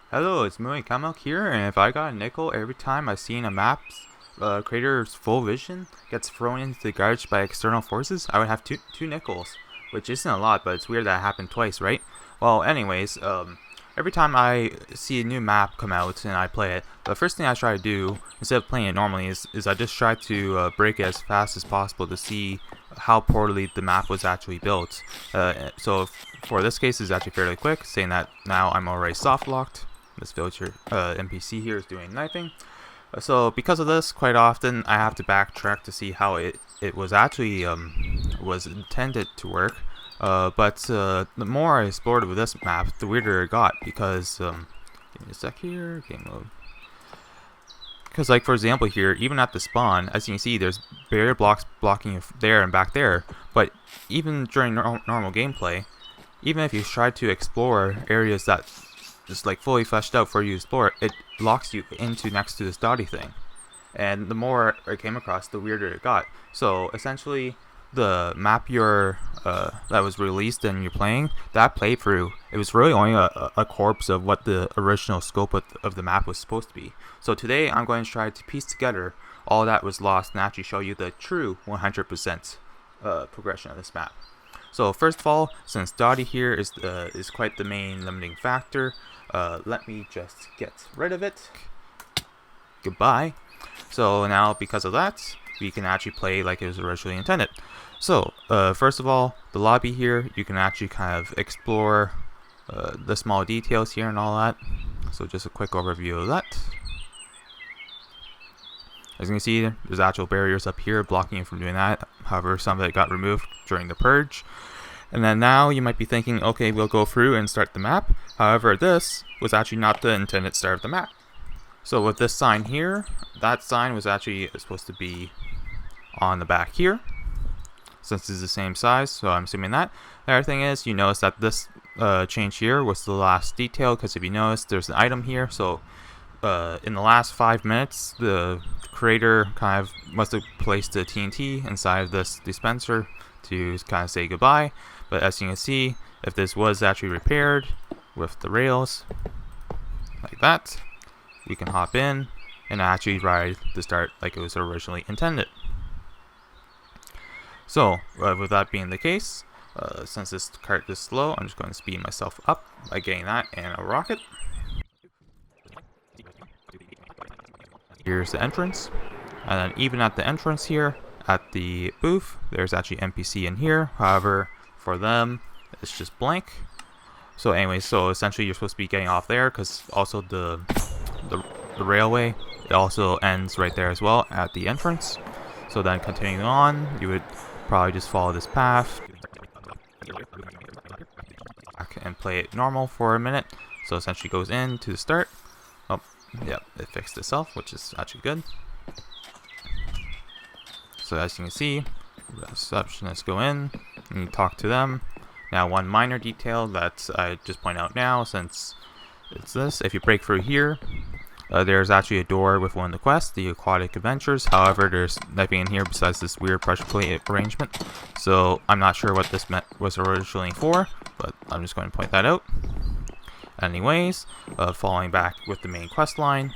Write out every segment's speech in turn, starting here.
Hello, it's Moe Kamek here, and if I got a nickel every time I seen a map's creator's full vision gets thrown into the garbage by external forces, I would have two nickels, which isn't a lot, but it's weird that it happened twice, right? Well, anyways, every time I see a new map come out and I play it, the first thing I try to do, instead of playing it normally, is I just try to break it as fast as possible to see how poorly the map was actually built. For this case, it's actually fairly quick, saying that now I'm already soft locked. This villager NPC here is doing knifing. So because of this, quite often I have to backtrack to see how it was actually was intended to work. But the more I explored with this map, the weirder it got because give me a sec here, game mode. Because like for example here, even at the spawn, as you can see, there's barrier blocks blocking you there and back there. But even during normal gameplay, even if you try to explore areas that just like fully fleshed out for you to explore, it locks you into next to this dotty thing. And the more I came across, the weirder it got. So essentially, the map that was released and you're playing, that playthrough, it was really only a corpse of what the original scope of the map was supposed to be. So today I'm going to try to piece together all that was lost and actually show you the true 100% progression of this map. So first of all, since Dotty here is quite the main limiting factor, let me just get rid of it. Goodbye. So now because of that, we can actually play like it was originally intended. So first of all, the lobby here, you can actually kind of explore the small details here and all that. So just a quick overview of that. As you can see, there's actual barriers up here blocking you from doing that. However, some of it got removed during the purge. And then now you might be thinking, okay, we'll go through and start the map. However, this was actually not the intended start of the map. So with this sign here, that sign was actually supposed to be on the back here, since it's the same size, so I'm assuming that. The other thing is, you notice that this change here was the last detail, because if you notice, there's an item here. So in the last 5 minutes, the creator kind of must have placed the TNT inside of this dispenser to kind of say goodbye. But as you can see, if this was actually repaired with the rails like that, we can hop in and actually ride the start like it was originally intended. So with that being the case, since this cart is slow, I'm just going to speed myself up by getting that and a rocket. Here's the entrance, and then even at the entrance here, at the booth, there's actually NPC in here. However, for them, it's just blank. So anyway, so essentially you're supposed to be getting off there, because also the railway, it also ends right there as well at the entrance. So then continuing on, you would probably just follow this path and play it normal for a minute. So essentially goes in to the start. Oh, yeah, it fixed itself, which is actually good. So as you can see, receptionists go in and you talk to them. Now one minor detail that I just point out now, since it's this, if you break through here, there's actually a door with one of the quests, the Aquatic Adventures. However, there's nothing in here besides this weird pressure plate arrangement. So I'm not sure what this was originally for, but I'm just going to point that out. Anyways, following back with the main quest line,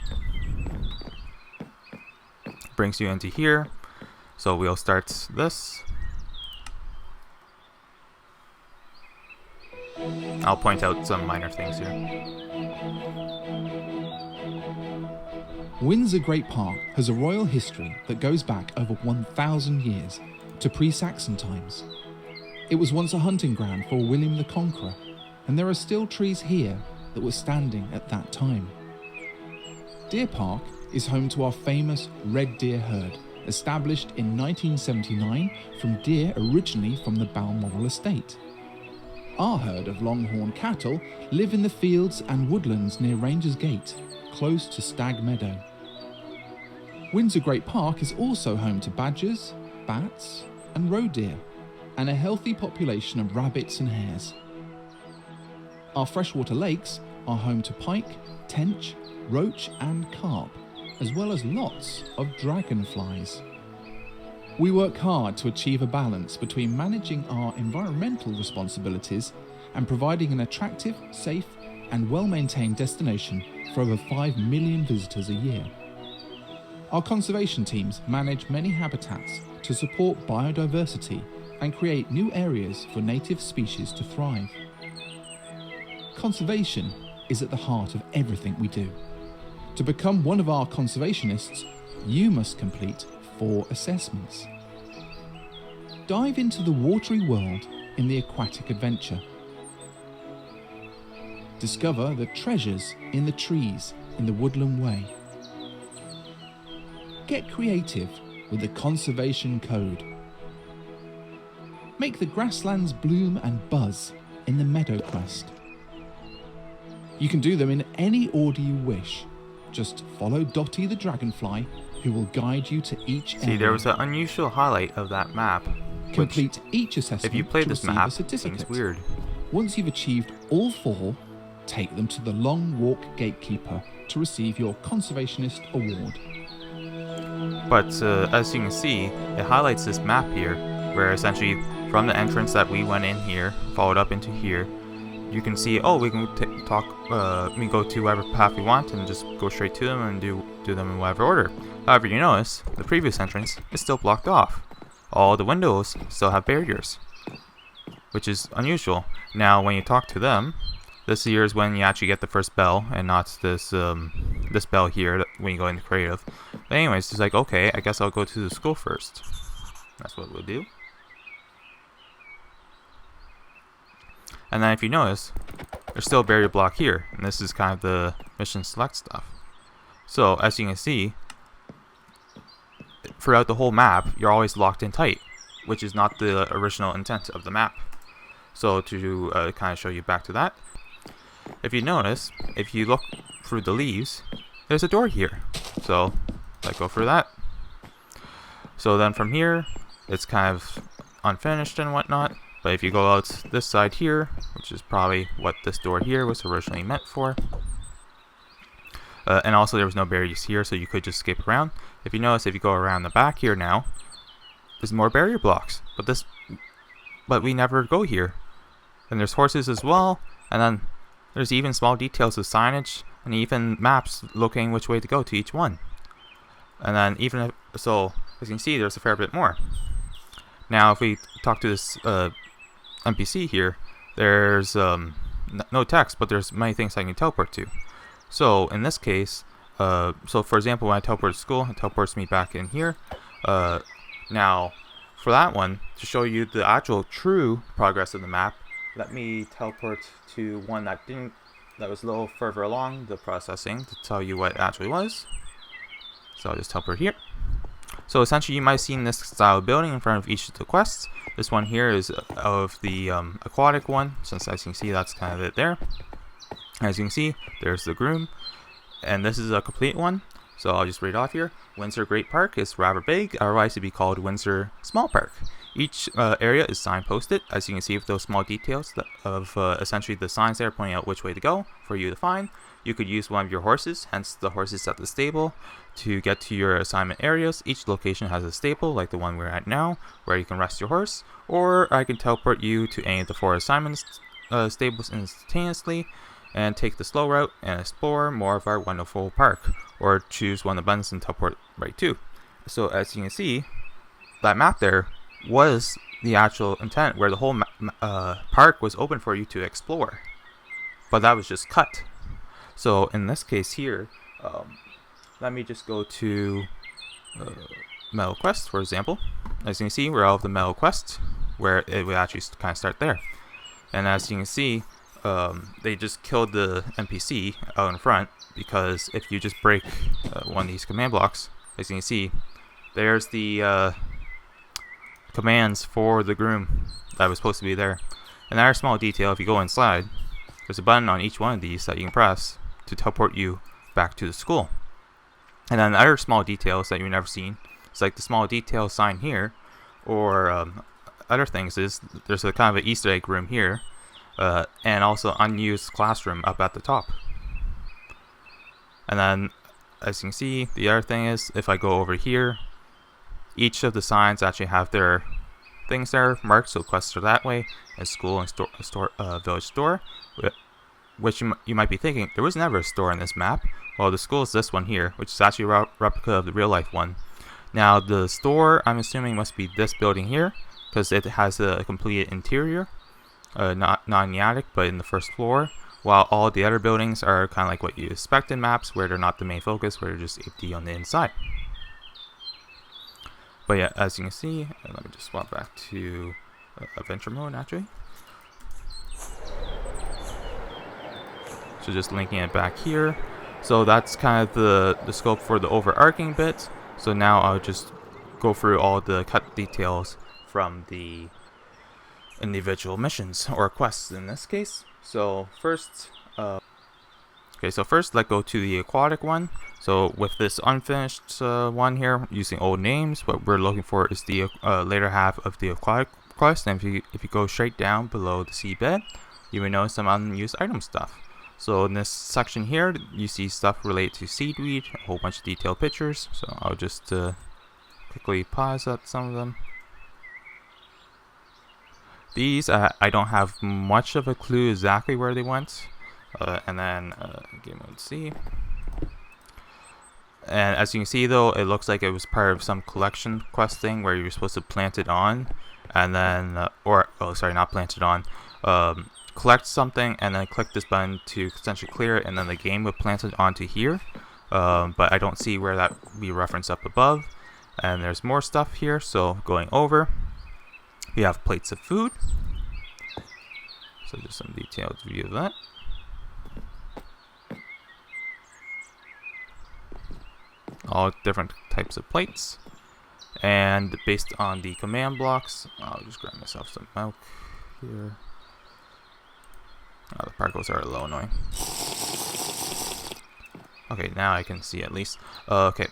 brings you into here. So we'll start this. I'll point out some minor things here. Windsor Great Park has a royal history that goes back over 1,000 years to pre-Saxon times. It was once a hunting ground for William the Conqueror, and there are still trees here that were standing at that time. Deer Park is home to our famous red deer herd, established in 1979 from deer originally from the Balmoral estate. Our herd of longhorn cattle live in the fields and woodlands near Rangers Gate, close to Stag Meadow. Windsor Great Park is also home to badgers, bats and roe deer, and a healthy population of rabbits and hares. Our freshwater lakes are home to pike, tench, roach and carp, as well as lots of dragonflies. We work hard to achieve a balance between managing our environmental responsibilities and providing an attractive, safe and well-maintained destination for over 5 million visitors a year. Our conservation teams manage many habitats to support biodiversity and create new areas for native species to thrive. Conservation is at the heart of everything we do. To become one of our conservationists, you must complete 4 assessments. Dive into the watery world in the Aquatic adventure. Discover the treasures in the trees in the Woodland Way. Get creative with the Conservation Code. Make the grasslands bloom and buzz in the Meadow Quest. You can do them in any order you wish. Just follow Dotty the dragonfly, who will guide you to each area. See, there was an unusual highlight of that map. Complete each assessment if you play to this receive map, a certificate. seems weird. Once you've achieved all 4, take them to the Long Walk Gatekeeper to receive your Conservationist Award. But as you can see, it highlights this map here, where essentially from the entrance that we went in here, followed up into here, you can see, oh, we can we go to whatever path we want and just go straight to them and do them in whatever order. However, you notice the previous entrance is still blocked off. All the windows still have barriers, which is unusual. Now, when you talk to them, this here is when you actually get the first bell, and not this this bell here when you go into creative. But anyways, it's like, okay, I guess I'll go to the school first. That's what we'll do. And then if you notice, there's still a barrier block here, and this is kind of the mission select stuff. So as you can see, throughout the whole map, you're always locked in tight, which is not the original intent of the map. So to kind of show you back to that, if you notice, if you look through the leaves, there's a door here. So I go through that. So then from here, it's kind of unfinished and whatnot. But if you go out this side here, which is probably what this door here was originally meant for, and also there was no barriers here, so you could just skip around. If you notice, if you go around the back here now, there's more barrier blocks. But we never go here. And there's horses as well, and then there's even small details of signage and even maps locating which way to go to each one. And then so as you can see, there's a fair bit more. Now, if we talk to this NPC here, there's no text, but there's many things I can teleport to. So in this case, so for example, when I teleport to school, it teleports me back in here. Now, for that one, to show you the actual true progress of the map, let me teleport to one that was a little further along the processing to tell you what it actually was. So I'll just teleport here. So essentially, you might have seen this style of building in front of each of the quests. This one here is of the aquatic one, since as you can see, that's kind of it there. As you can see, there's the groom, and this is a complete one. So I'll just read off here. Windsor Great Park is rather big, otherwise it'd be called Windsor Small Park. Each area is signposted, as you can see with those small details of essentially the signs there pointing out which way to go for you to find. You could use one of your horses, hence the horses at the stable, to get to your assignment areas. Each location has a stable, like the one we're at now, where you can rest your horse, or I can teleport you to any of the 4 assignments stables instantaneously, and take the slow route and explore more of our wonderful park, or choose one of the buttons and teleport right to. So as you can see, that map there was the actual intent, where the whole park was open for you to explore, but that was just cut. So in this case here, let me just go to Metal Quest, for example. As you can see, we're out of the Metal Quest, where it would actually kind of start there. And as you can see, they just killed the NPC out in front, because if you just break one of these command blocks, as you can see, there's the commands for the groom that was supposed to be there. Another small detail, if you go inside, there's a button on each one of these that you can press to teleport you back to the school. And then other small details that you've never seen, it's like the small detail sign here, or other things is there's a kind of an Easter egg room here, and also unused classroom up at the top. And then as you can see, the other thing is, if I go over here, each of the signs actually have their things there marked, so quests are that way, and school and village store. which you might be thinking, there was never a store in this map. Well, the school is this one here, which is actually a replica of the real life one. Now, the store, I'm assuming, must be this building here, because it has a completed interior. Not in the attic, but in the first floor. While all the other buildings are kind of like what you expect in maps, where they're not the main focus, where they're just empty on the inside. But yeah, as you can see, let me just swap back to adventure mode actually. So just linking it back here. So that's kind of the scope for the overarching bit. So now I'll just go through all the cut details from the individual missions or quests in this case. So first, let's go to the aquatic one. So with this unfinished one here, using old names, what we're looking for is the later half of the aquatic quest. And if you go straight down below the seabed, you will notice some unused item stuff. So in this section here, you see stuff related to seaweed, a whole bunch of detailed pictures. So I'll just quickly pause at some of them. These, I don't have much of a clue exactly where they went. And then, game mode C. And as you can see though, it looks like it was part of some collection quest thing where you're supposed to plant it on. And then, not plant it on. Collect something and then click this button to essentially clear it. And then the game would plant it onto here. But I don't see where that would be referenced up above. And there's more stuff here, so going over. We have plates of food. So just some detailed view of that. All different types of plates. And based on the command blocks, I'll just grab myself some milk here. Oh, the particles are a little annoying. Okay, now I can see at least. Okay,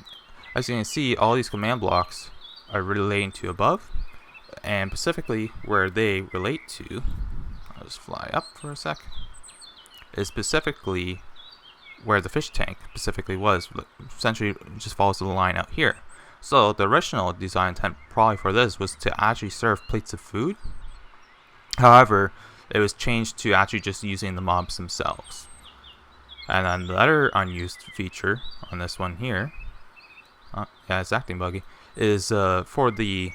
as you can see, all these command blocks are relating to above. And specifically where they relate to, I'll just fly up for a sec, is specifically where the fish tank specifically was. Essentially just follows the line out here. So the original design intent probably for this was to actually serve plates of food. However, it was changed to actually just using the mobs themselves. And then the other unused feature on this one here, yeah, it's acting buggy, is for the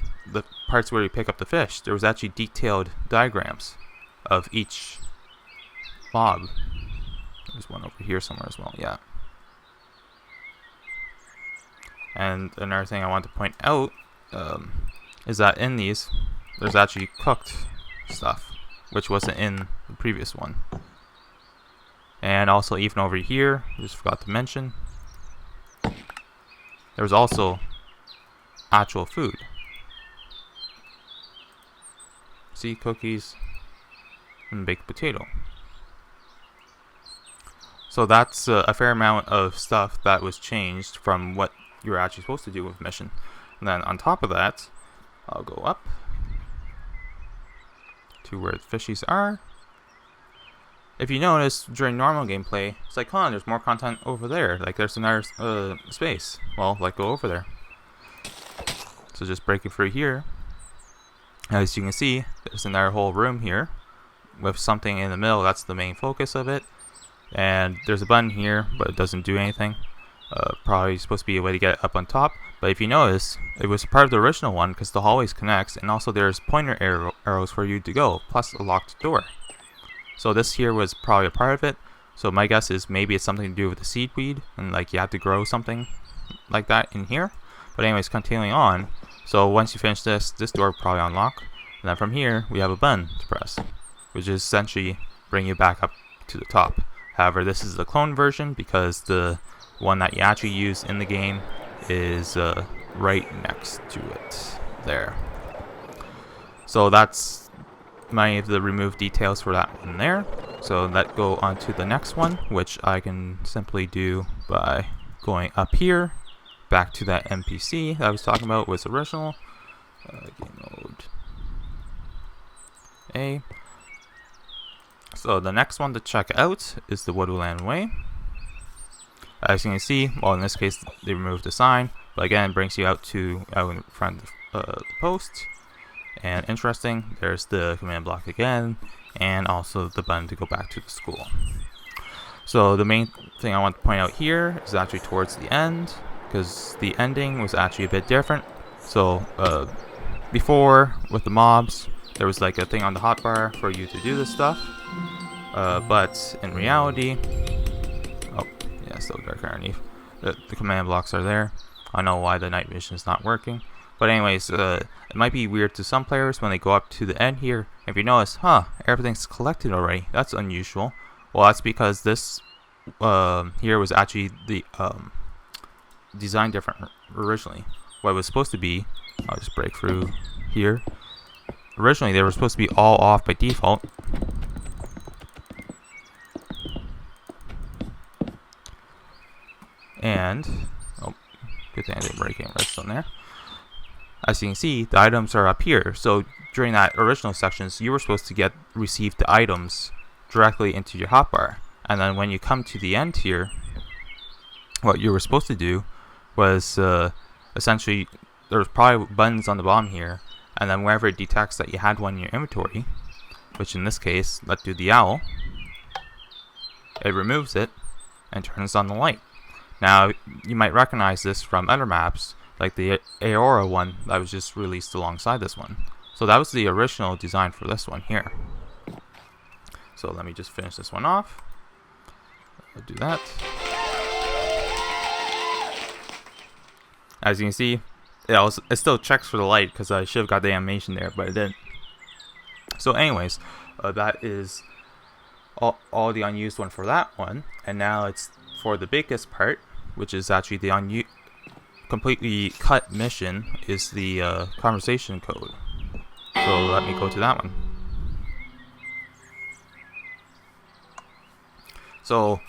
parts where you pick up the fish, there was actually detailed diagrams of each mob. There's one over here somewhere as well, yeah. And another thing I want to point out is that in these, there's actually cooked stuff, which wasn't in the previous one. And also even over here, just forgot to mention, there was also actual food. See, cookies and baked potato. So that's a fair amount of stuff that was changed from what you were actually supposed to do with mission. And then on top of that, I'll go up to where the fishies are. If you notice during normal gameplay, it's like, huh, there's more content over there. Like there's another space. Well, like go over there. So just breaking through here. As you can see, there's another whole room here with something in the middle. That's the main focus of it. And there's a button here, but it doesn't do anything. Probably supposed to be a way to get it up on top. But if you notice, it was part of the original one because the hallways connects, and also there's pointer arrows for you to go, plus a locked door. So this here was probably a part of it. So my guess is maybe it's something to do with the seaweed, and like you have to grow something like that in here. But anyways, continuing on. So once you finish this door will probably unlock. And then from here, we have a button to press, which is essentially bring you back up to the top. However, this is the clone version because the one that you actually use in the game is right next to it there. So that's many of the removed details for that one there. So let's go on to the next one, which I can simply do by going up here, back to that NPC that I was talking about was original. Game mode A. So the next one to check out is the Woodland Way. As you can see, well in this case they removed the sign, but again it brings you out in front of the post. And interesting, there's the command block again, and also the button to go back to the school. So the main thing I want to point out here is actually towards the end, because the ending was actually a bit different. So before with the mobs, there was like a thing on the hotbar for you to do this stuff, but in reality, oh yeah, still dark underneath. The command blocks are there. I know why the night vision is not working. But anyways, it might be weird to some players when they go up to the end here. If you notice, everything's collected already. That's unusual. Well, that's because this here was actually the designed different originally. What it was supposed to be, I'll just break through here. Originally, they were supposed to be all off by default. And, oh, good thing I didn't break any redstone there. As you can see, the items are up here. So during that original sections, you were supposed to receive the items directly into your hotbar. And then when you come to the end here, what you were supposed to do was essentially, there was probably buttons on the bottom here, and then wherever it detects that you had one in your inventory, which in this case, let's do the owl, it removes it and turns on the light. Now, you might recognize this from other maps, like the Aora one that was just released alongside this one. So that was the original design for this one here. So let me just finish this one off. I'll do that. As you can see, it still checks for the light because I should have got the animation there, but it didn't. So anyways, that is all the unused one for that one. And now it's for the biggest part, which is actually the completely cut mission, is the conversation code. So let me go to that one. So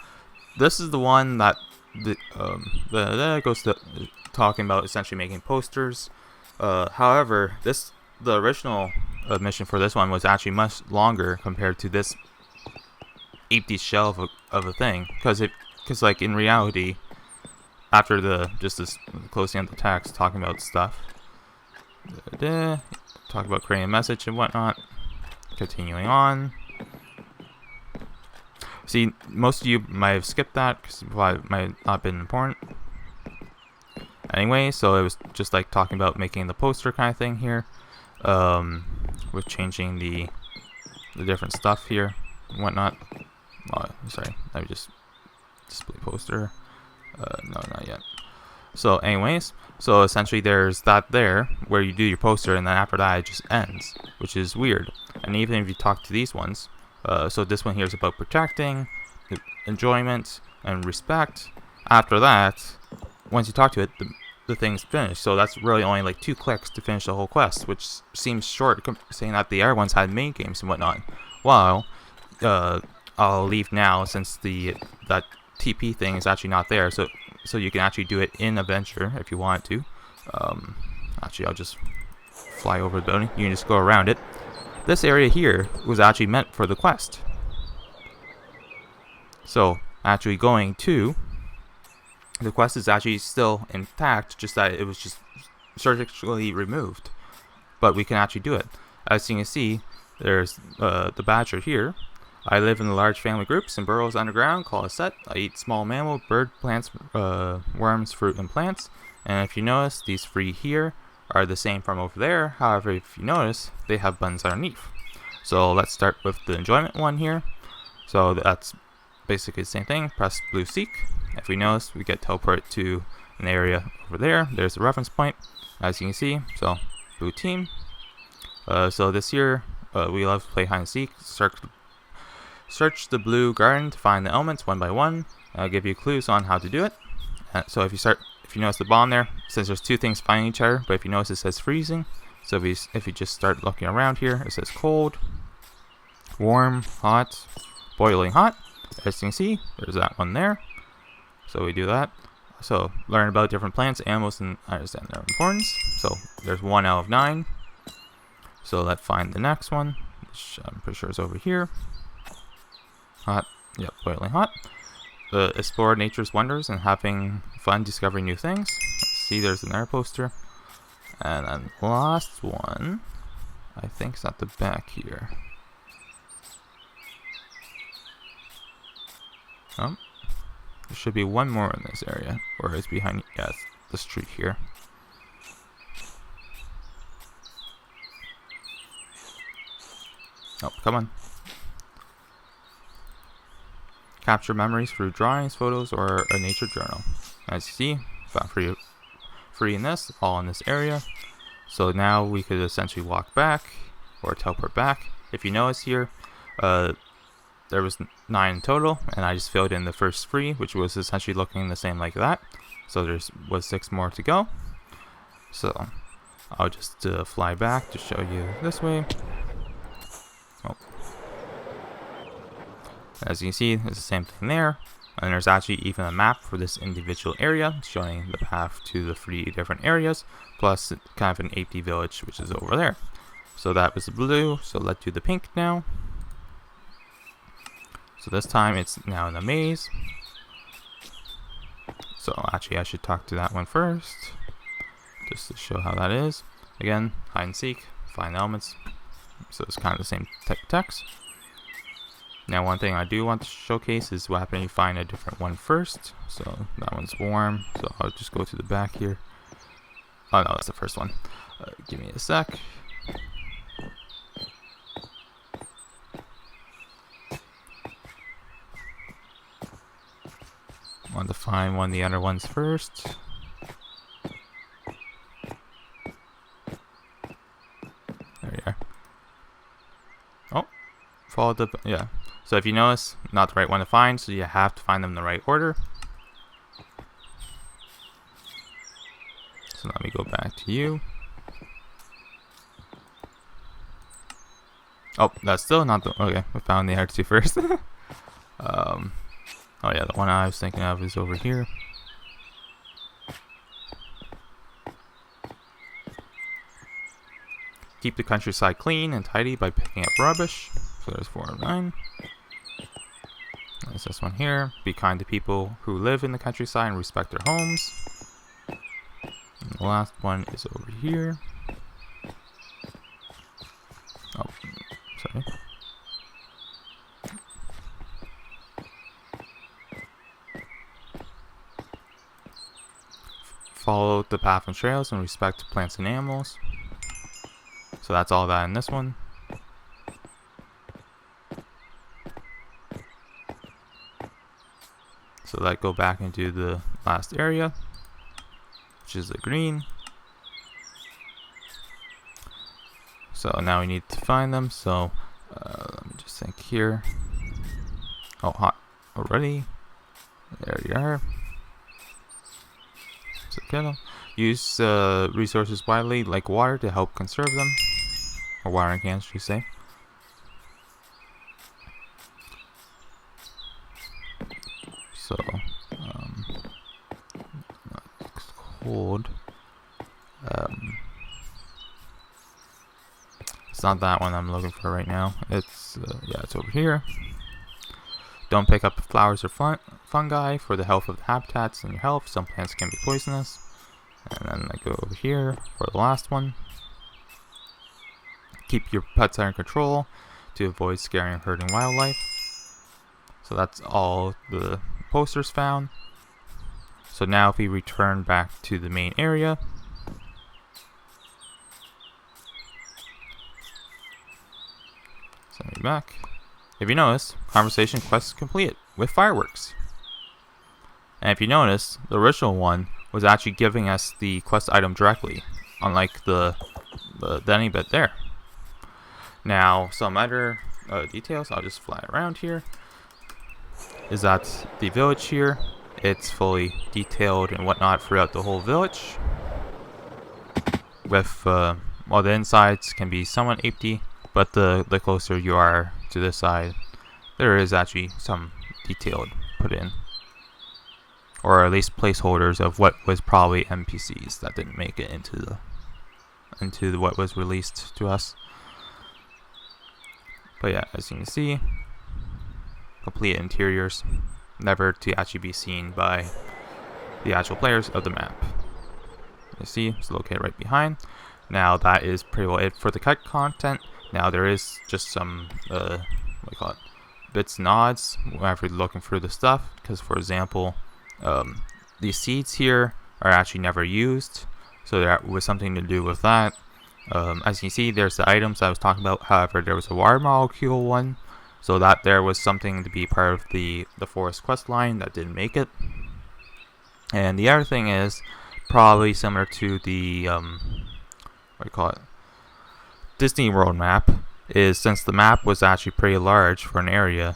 this is the one that goes to talking about essentially making posters. However, the original mission for this one was actually much longer compared to this empty shell of a thing, because like in reality, after this closing out the text talking about stuff, talk about creating a message and whatnot, continuing on. See, most of you might have skipped that because it might not have been important. Anyway, so it was just like talking about making the poster kind of thing here, with changing the different stuff here and whatnot. Sorry, let me just display poster. No, not yet. So anyways, so essentially there's that there where you do your poster, and then after that it just ends, which is weird. And even if you talk to these ones, so this one here is about protecting, enjoyment, and respect. After that, once you talk to it, the thing's finished. So that's really only like 2 clicks to finish the whole quest, which seems short, saying that the other ones had main games and whatnot. Well, I'll leave now since that TP thing is actually not there, so you can actually do it in Adventure if you want to. Actually, I'll just fly over the building. You can just go around it. This area here was actually meant for the quest. So, actually going to the quest is actually still intact, just that it was just surgically removed. But we can actually do it. As you can see, there's the badger here. I live in large family groups in burrows underground called a set. I eat small mammal, bird, plants, worms, fruit, and plants. And if you notice, these 3 here are the same from over there. However, if you notice, they have buttons underneath. So let's start with the enjoyment one here. So that's basically the same thing. Press blue seek. If we notice, we get teleported to an area over there. There's the reference point, as you can see. So blue team. So this year, we love to play hide and seek. Search the blue garden to find the elements one by one. I'll give you clues on how to do it. So if you notice the bottom there, since there's 2 things finding each other, but if you notice it says freezing. So if you just start looking around here, it says cold, warm, hot, boiling hot. As you can see, there's that one there. So we do that. So learn about different plants, animals, and understand their importance. So there's 1 out of 9. So let's find the next one, which I'm pretty sure is over here. Hot, yep, boiling hot. Explore nature's wonders and having fun discovering new things. See, there's another poster. And then the last one, I think, is at the back here. Oh, there should be one more in this area, or it's behind. Yeah, it's the street here. Oh, come on. Capture memories through drawings, photos, or a nature journal. As you see, found free in this, all in this area. So now we could essentially walk back or teleport back. If you notice here, there was 9 in total, and I just filled in the first 3, which was essentially looking the same like that. So there was 6 more to go. So I'll just fly back to show you this way. Oh. As you can see, it's the same thing there. And there's actually even a map for this individual area showing the path to the 3 different areas, plus kind of an empty village, which is over there. So that was the blue, so let's do the pink now. So this time it's now in a maze. So actually I should talk to that one first, just to show how that is. Again, hide and seek, find elements. So it's kind of the same type of text. Now one thing I do want to showcase is what happens when you find a different one first. So that one's warm, so I'll just go to the back here. Oh no, that's the first one. Give me a sec. I want to find one of the other ones first. There you are. Oh, follow the, yeah. So if you notice, not the right one to find, so you have to find them in the right order. So let me go back to you. Oh, that's still not the, okay, we found the other 2 first. Oh yeah, the one I was thinking of is over here. Keep the countryside clean and tidy by picking up rubbish. So there's 4 of 9. There's this one here. Be kind to people who live in the countryside and respect their homes. And the last one is over here. Oh, sorry. Follow the path and trails and respect plants and animals. So that's all that in this one. So let's go back into the last area, which is the green. So now we need to find them. So let me just think here. Oh, hot already. There you are. So kettle. Use resources widely, like water, to help conserve them, or watering cans, should you say? So, it's cold. It's not that one I'm looking for right now. It's yeah, it's over here. Don't pick up flowers or fungi for the health of the habitats and your health. Some plants can be poisonous. And then I go over here for the last one. Keep your pets under control to avoid scaring and hurting wildlife. So that's all the posters found. So now if we return back to the main area, send me back. If you notice, conversation quest completed with fireworks. And if you notice, the original one was actually giving us the quest item directly, unlike the Denny bit there. Now, some other details, I'll just fly around here, is that the village here, it's fully detailed and whatnot throughout the whole village. With, well, the insides can be somewhat empty, but the closer you are to this side, there is actually some detailed put in. Or at least placeholders of what was probably NPCs that didn't make it into what was released to us. But yeah, as you can see, complete interiors, never to actually be seen by the actual players of the map. You see, it's located right behind. Now that is pretty well it for the cut content. Now there is just some, what do you call it, bits and odds whenever you're looking for the stuff. Because, for example, these seeds here are actually never used, so that was something to do with that. As you can see, there's the items I was talking about. However, there was a water molecule one, so that there was something to be part of the forest quest line that didn't make it. And the other thing is probably similar to the what do you call it, Disney World map, is since the map was actually pretty large for an area.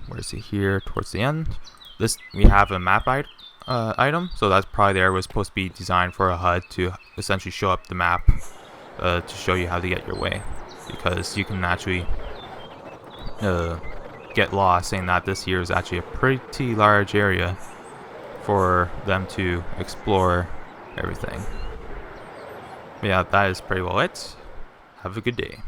Where is it here towards the end? This we have a map item, so that's probably there was supposed to be designed for a HUD to essentially show up the map to show you how to get your way, because you can actually get lost saying that this here is actually a pretty large area for them to explore everything. But yeah, that is pretty well it. Have a good day.